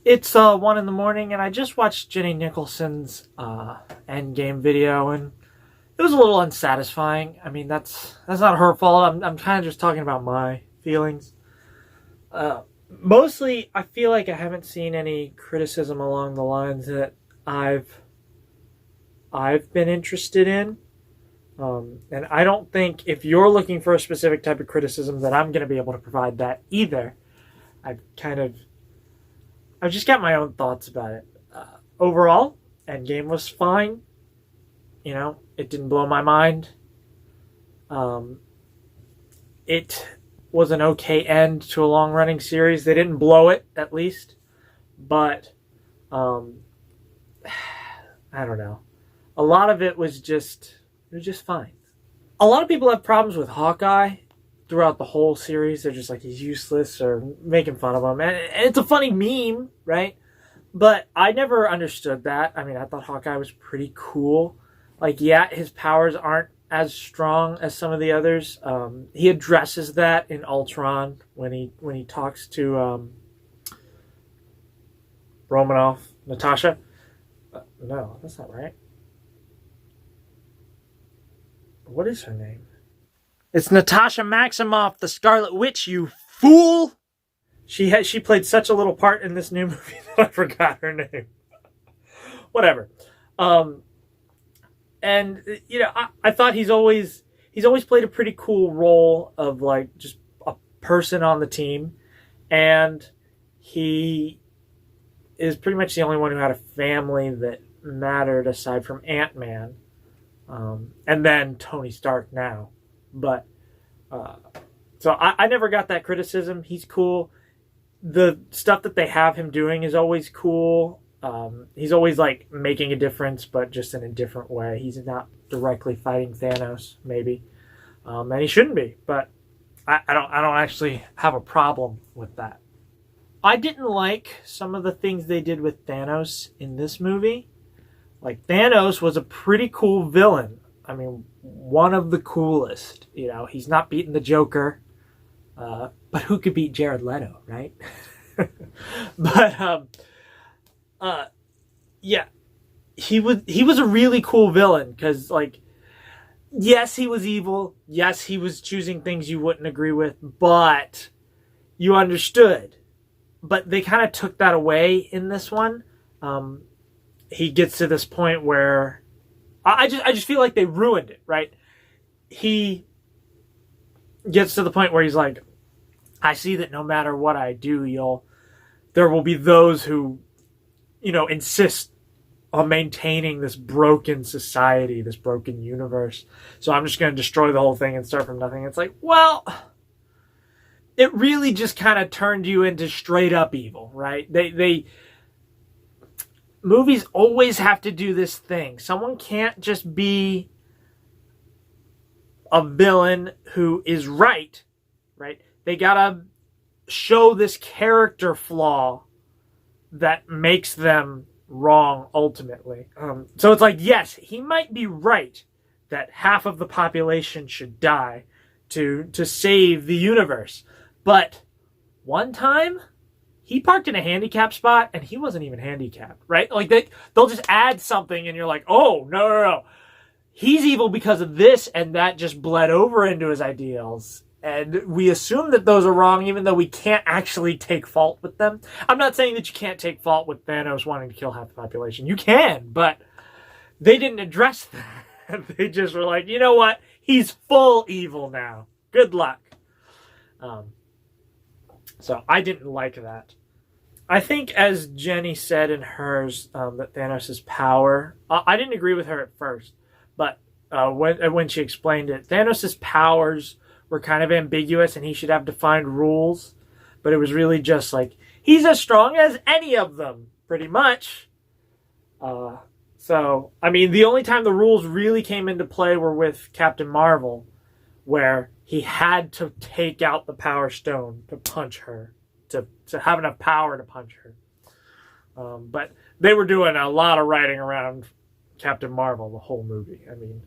It's 1 in the morning, and I just watched Jenny Nicholson's endgame video, and it was a little unsatisfying. I mean, that's not her fault. I'm kind of just talking about my feelings. Mostly, I feel like I haven't seen any criticism along the lines that I've been interested in. And I don't think if you're looking for a specific type of criticism that I'm going to be able to provide that either. I've kind of I've just got my own thoughts about it. Overall, Endgame was fine. It didn't blow my mind. Um, it was an okay end to a long running series. They didn't blow it, at least. But, um, I don't know. A lot of it was just fine. A lot of people have problems with Hawkeye throughout the whole series. They're just like, he's useless or making fun of him. And it's a funny meme, right? But I never understood that. I mean, I thought Hawkeye was pretty cool. Like, yeah, his powers aren't as strong as some of the others. He addresses that in Ultron when he talks to Romanoff, Natasha. No, that's not right. What is her name? It's Natasha Maximoff, the Scarlet Witch. You fool! She played such a little part in this new movie that I forgot her name. Whatever. Um, and I thought he's always played a pretty cool role of like just a person on the team, and he is pretty much the only one who had a family that mattered aside from Ant-Man, and then Tony Stark now. But uh, so I never got that criticism. He's cool. The stuff that they have him doing is always cool. He's always like making a difference, but just in a different way. He's not directly fighting Thanos, maybe, and he shouldn't be. But I don't actually have a problem with that. I didn't like some of the things they did with Thanos in this movie. Like, Thanos was a pretty cool villain. I mean, one of the coolest. He's not beating the Joker, but who could beat Jared Leto, right? but uh, yeah, he was a really cool villain because, like, yes, he was evil. Yes, he was choosing things you wouldn't agree with, but you understood. But they kind of took that away in this one. He gets to this point where I just feel like they ruined it, right? He gets to the point where he's like, I see that no matter what I do, there will be those who, insist on maintaining this broken society, this broken universe. So I'm just going to destroy the whole thing and start from nothing. It's like, well, it really just kind of turned you into straight up evil, right? They movies always have to do this thing. Someone can't just be a villain who is right? They gotta show this character flaw that makes them wrong ultimately. So it's like, yes, he might be right that half of the population should die to save the universe, but one time he parked in a handicap spot and he wasn't even handicapped, right? Like, they'll just add something and you're like, oh, no, no, no. He's evil because of this, and that just bled over into his ideals. And we assume that those are wrong, even though we can't actually take fault with them. I'm not saying that you can't take fault with Thanos wanting to kill half the population. You can, but they didn't address that. They just were like, you know what? He's full evil now. Good luck. So I didn't like that. I think, as Jenny said in hers, that Thanos' power... I didn't agree with her at first, but when she explained it, Thanos' powers were kind of ambiguous and he should have defined rules, but it was really just like, he's as strong as any of them, pretty much. So, I mean, the only time the rules really came into play were with Captain Marvel, where he had to take out the Power Stone to punch her, to have enough power to punch her. But they were doing a lot of writing around Captain Marvel the whole movie. I mean,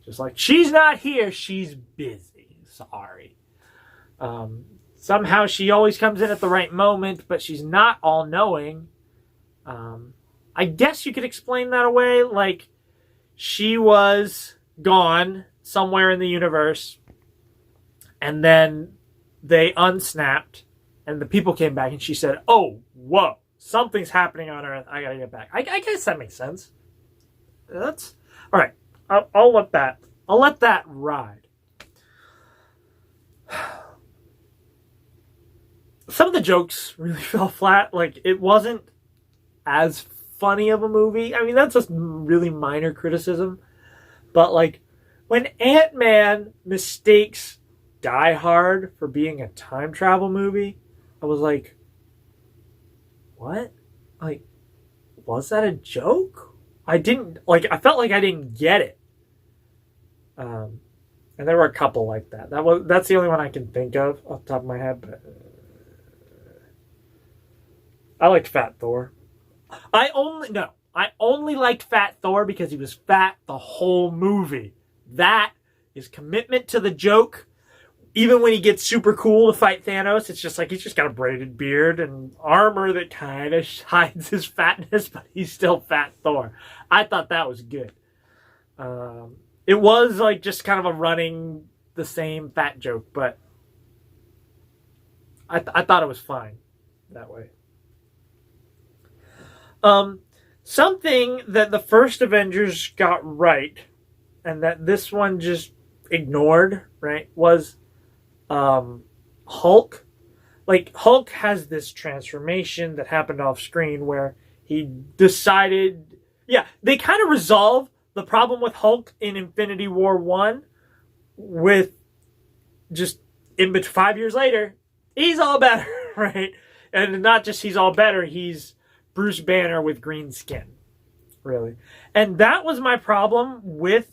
just like, she's not here, she's busy. Sorry. Somehow she always comes in at the right moment, but she's not all-knowing. I guess you could explain that away. Like, she was gone somewhere in the universe, and then they unsnapped, and the people came back, and she said, "Oh, whoa, something's happening on Earth. I gotta get back." I guess that makes sense. That's all right. I'll let that. I'll let that ride. Some of the jokes really fell flat. Like, it wasn't as funny of a movie. I mean, that's just really minor criticism. But, like, when Ant-Man mistakes Die Hard for being a time travel movie, I was like, what? Like, was that a joke? I felt like I didn't get it. And there were a couple like that. That's the only one I can think of off the top of my head, but I liked Fat Thor. I only liked Fat Thor because he was fat the whole movie. That is commitment to the joke. Even when he gets super cool to fight Thanos, it's just like he's just got a braided beard and armor that kind of hides his fatness, but he's still Fat Thor. I thought that was good. It was like just kind of a running the same fat joke, but I thought it was fine that way. Something that the first Avengers got right, and that this one just ignored, right, was Hulk. Like, Hulk has this transformation that happened off screen where he decided, they kind of resolve the problem with Hulk in Infinity War 1 with just 5 years later, he's all better, right? And not just he's all better, he's Bruce Banner with green skin, really. And that was my problem with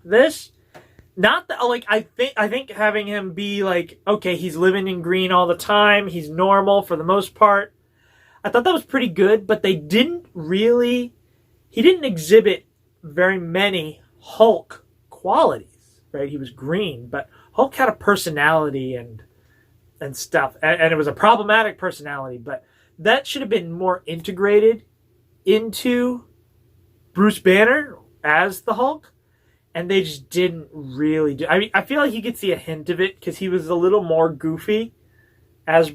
this. Not that, like, I think having him be like, okay, he's living in green all the time, he's normal for the most part. I thought that was pretty good, but he didn't exhibit very many Hulk qualities, right? He was green, but Hulk had a personality and stuff, and it was a problematic personality, but that should have been more integrated into Bruce Banner as the Hulk, and they just didn't really do. I mean, I feel like you could see a hint of it because he was a little more goofy as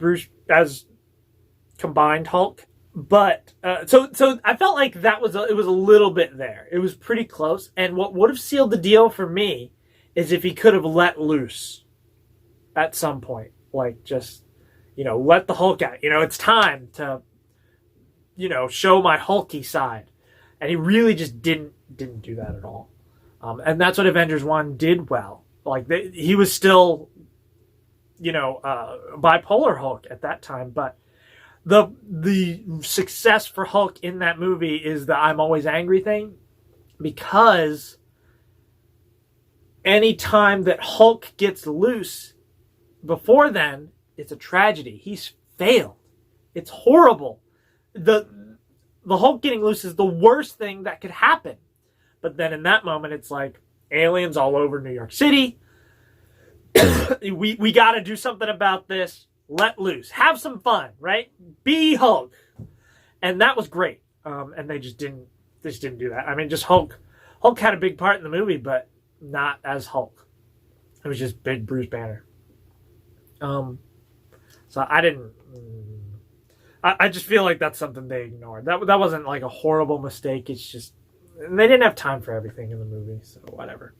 combined Hulk. But so I felt like it was a little bit there. It was pretty close. And what would have sealed the deal for me is if he could have let loose at some point, like just let the Hulk out. It's time to show my Hulky side, and he really just didn't do that at all. And that's what Avengers 1 did well. Like he was still bipolar Hulk at that time, but the success for Hulk in that movie is the I'm always angry thing, because any time that Hulk gets loose before then, it's a tragedy. He's failed. It's horrible. The Hulk getting loose is the worst thing that could happen. But then in that moment, it's like aliens all over New York City. we got to do something about this. Let loose. Have some fun, right? Be Hulk. And that was great. And they just didn't do that. I mean, just Hulk had a big part in the movie, but not as Hulk. It was just big Bruce Banner. So I just feel like that's something they ignored. That wasn't like a horrible mistake. It's just they didn't have time for everything in the movie, so whatever.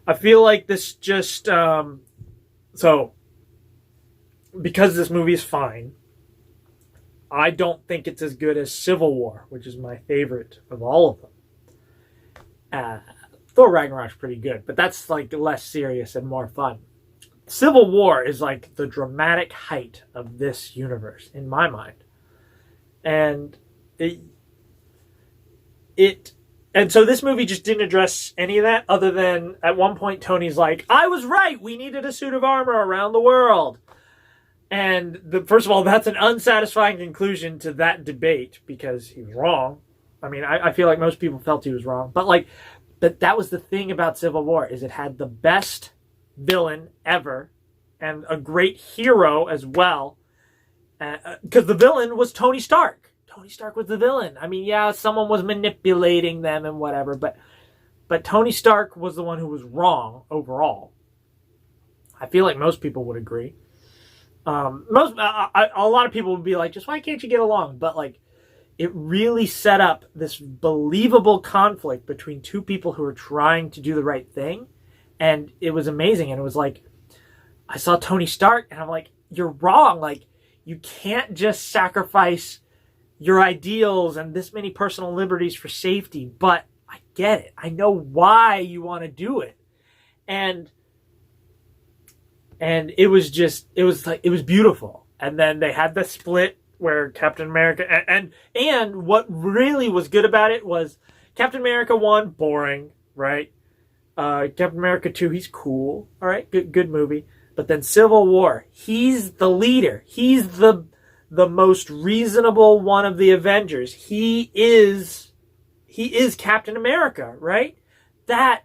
I feel like this just so because this movie is fine, I don't think it's as good as Civil War, which is my favorite of all of them. Thor Ragnarok's pretty good, but that's like less serious and more fun. Civil War is like the dramatic height of this universe, in my mind. And and so this movie just didn't address any of that, other than at one point Tony's like, I was right, we needed a suit of armor around the world. And first of all, that's an unsatisfying conclusion to that debate, because he was wrong. I mean, I feel like most people felt he was wrong. But that was the thing about Civil War, is it had the best villain ever and a great hero as well. Because the villain was Tony Stark. Tony Stark was the villain. I mean, yeah, someone was manipulating them and whatever, but Tony Stark was the one who was wrong overall. I feel like most people would agree. A lot of people would be like, just why can't you get along? But like, it really set up this believable conflict between two people who are trying to do the right thing, and it was amazing. And it was like, I saw Tony Stark, and I'm like, you're wrong. Like, you can't just sacrifice your ideals and this many personal liberties for safety. But I get it. I know why you want to do it, and it was beautiful. And then they had the split where Captain America and what really was good about it was Captain America 1, boring, right? Captain America 2, he's cool, all right, good movie. But then Civil War, he's the leader. He's the most reasonable one of the Avengers. He is Captain America, right? That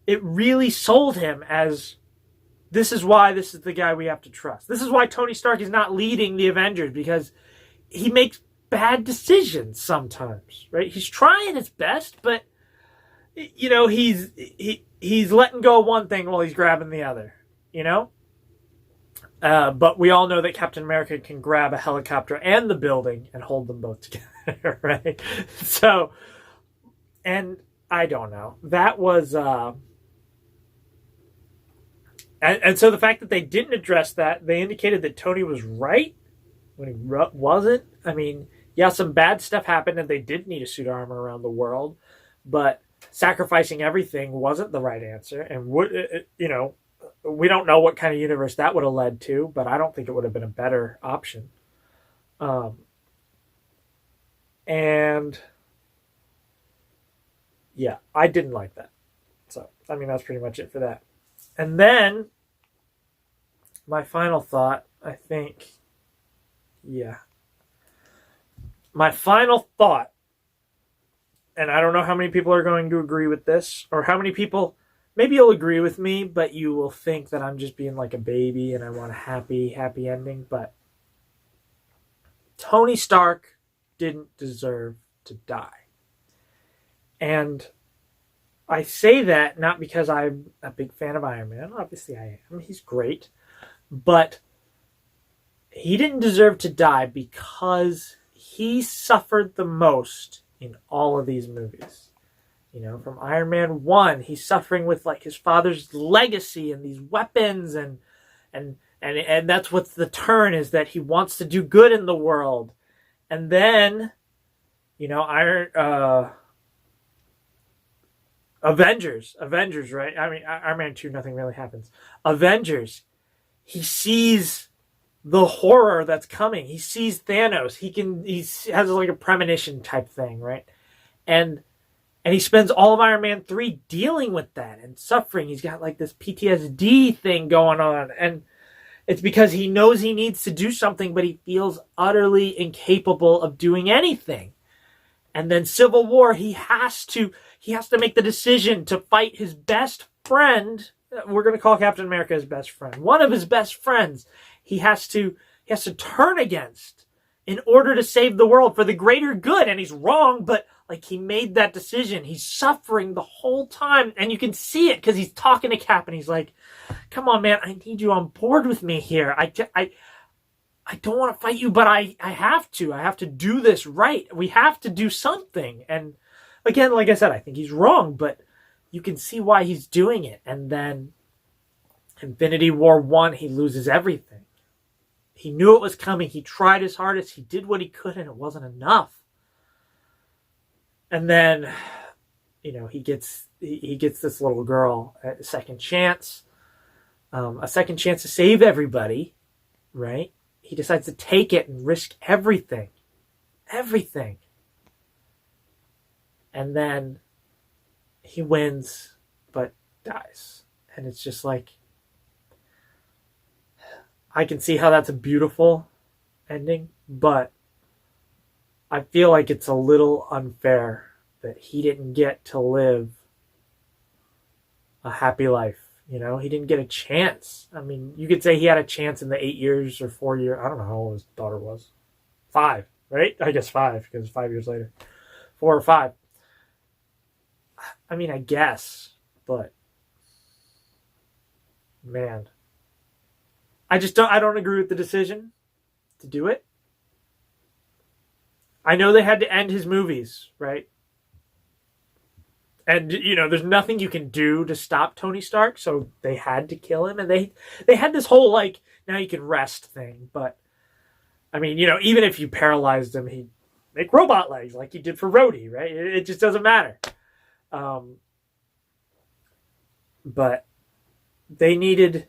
it really sold him as, this is why this is the guy we have to trust. This is why Tony Stark is not leading the Avengers, because he makes bad decisions sometimes, right? He's trying his best, but you know, he's letting go of one thing while he's grabbing the other, you know? But we all know that Captain America can grab a helicopter and the building and hold them both together, right? So, and I don't know. That was, and so the fact that they didn't address that, they indicated that Tony was right when he wasn't. I mean, yeah, some bad stuff happened and they did need a suit of armor around the world, but sacrificing everything wasn't the right answer. And you know, we don't know what kind of universe that would have led to, but I don't think it would have been a better option. And yeah, I didn't like that. So, I mean, that's pretty much it for that. And then my final thought, I think, my final thought, and I don't know how many people are going to agree with this, or how many people, maybe you'll agree with me, but you will think that I'm just being like a baby and I want a happy ending, but Tony Stark didn't deserve to die. And I say that not because I'm a big fan of Iron Man. Obviously I am. He's great. But he didn't deserve to die because he suffered the most in all of these movies. You know, from Iron Man 1, he's suffering with like his father's legacy and these weapons, and that's what's the turn, is that he wants to do good in the world. And then, you know, Avengers, right? I mean, Iron Man 2, nothing really happens. Avengers, he sees the horror that's coming. He sees Thanos. He has like a premonition type thing, right? And he spends all of Iron Man 3 dealing with that and suffering. He's got like this PTSD thing going on. And it's because he knows he needs to do something, but he feels utterly incapable of doing anything. And then Civil War, he has to make the decision to fight his best friend. We're going to call Captain America his best friend. One of his best friends. He has to turn against in order to save the world for the greater good. And he's wrong, but like, he made that decision. He's suffering the whole time. And you can see it because he's talking to Cap and he's like, come on, man, I need you on board with me here. I don't want to fight you, but I have to. I have to do this right. We have to do something. And again, like I said, I think he's wrong, but you can see why he's doing it. And then Infinity War 1, he loses everything. He knew it was coming. He tried his hardest. He did what he could, and it wasn't enough. And then, you know, he gets this little girl a second chance to save everybody, right? He decides to take it and risk everything. And then he wins, but dies. And it's just like, I can see how that's a beautiful ending, but I feel like it's a little unfair that he didn't get to live a happy life. You know, he didn't get a chance. I mean, you could say he had a chance in the 8 years or 4 years. I don't know how old his daughter was. 5. right? I guess 5 because 5 years later, 4 or 5. I mean, I guess, but man, I don't agree with the decision to do it. I know they had to end his movies, right? And there's nothing you can do to stop Tony Stark, so they had to kill him, and they had this whole like now you can rest thing. But I mean, even if you paralyzed him, he'd make robot legs like he did for Rhodey, right? It just doesn't matter. But they needed.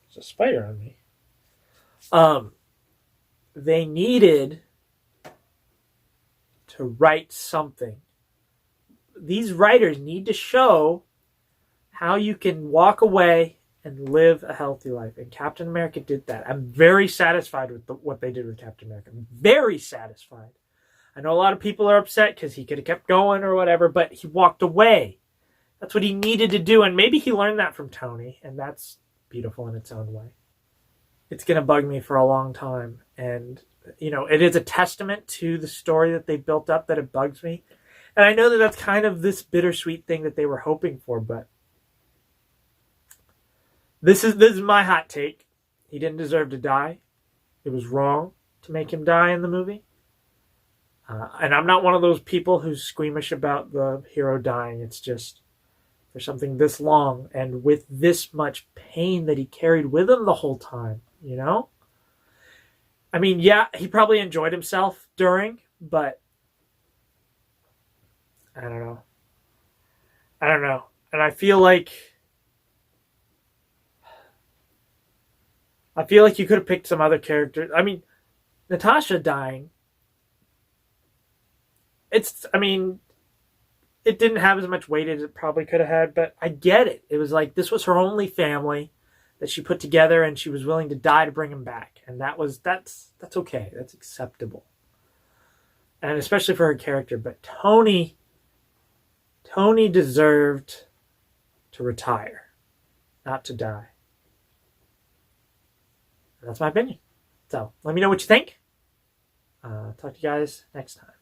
There's a spider on me. They needed to write something. These writers need to show how you can walk away and live a healthy life. And Captain America did that. I'm very satisfied with what they did with Captain America. I'm very satisfied. I know a lot of people are upset because he could have kept going or whatever, but he walked away. That's what he needed to do. And maybe he learned that from Tony, and that's beautiful in its own way. It's going to bug me for a long time. And, it is a testament to the story that they built up that it bugs me. And I know that that's kind of this bittersweet thing that they were hoping for, but this is my hot take. He didn't deserve to die. It was wrong to make him die in the movie. And I'm not one of those people who's squeamish about the hero dying. It's just for something this long and with this much pain that he carried with him the whole time, I mean, yeah, he probably enjoyed himself during, but I don't know. And I feel like you could have picked some other characters. I mean, Natasha dying. It didn't have as much weight as it probably could have had, but I get it. It was like this was her only family that she put together, and she was willing to die to bring him back. And that's okay. That's acceptable. And especially for her character. But Tony deserved to retire, not to die. And that's my opinion. So let me know what you think. Talk to you guys next time.